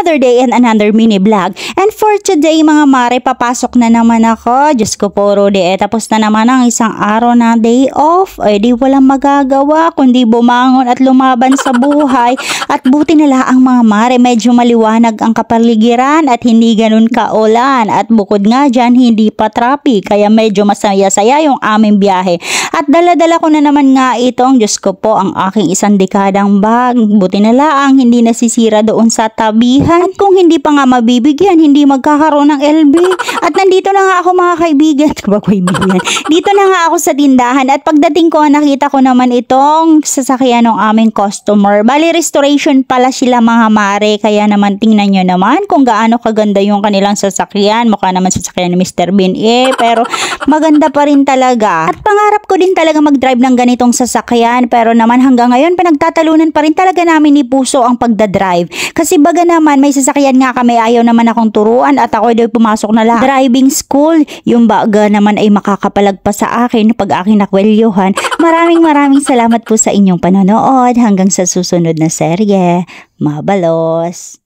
another day and another mini vlog. And for today mga mare, papasok na naman ako. Diyos ko po Rudy, tapos na naman ang isang araw na day off. Di walang magagawa kundi bumangon at lumaban sa buhay. At buti na lang mga mare, medyo maliwanag ang kapaligiran at hindi ganun kaulan. At bukod nga dyan, hindi pa traffic, kaya medyo masaya-saya yung aming biyahe. At dala-dala ko na naman nga itong, Diyos ko po, ang aking isang dekadang bag. Buti na lang, hindi nasisira doon sa tabihan. At kung hindi pa nga mabibigyan, hindi magkakaroon ng LB. At nandito na nga ako mga kaibigan. Dito na nga ako sa tindahan. At pagdating ko, nakita ko naman itong sasakyan ng aming customer. Bali, restoration pala sila mga mare. Kaya naman tingnan nyo naman kung gaano kaganda yung kanilang sasakyan. Mukha naman sasakyan ni Mr. Bean pero maganda pa rin talaga. At pangarap ko din talaga mag-drive ng ganitong sasakyan. Pero naman hanggang ngayon, pinagtatalunan pa rin talaga namin ni Puso ang pagdadrive. Kasi baga naman, may sasakyan nga kami, ayaw naman akong turuan at ako daw pumasok na lang driving school. Yung baga naman ay makakapalagpas sa akin pag aking nakwelyuhan. Maraming salamat po sa inyong panonood. Hanggang sa susunod na serye. Mabalos!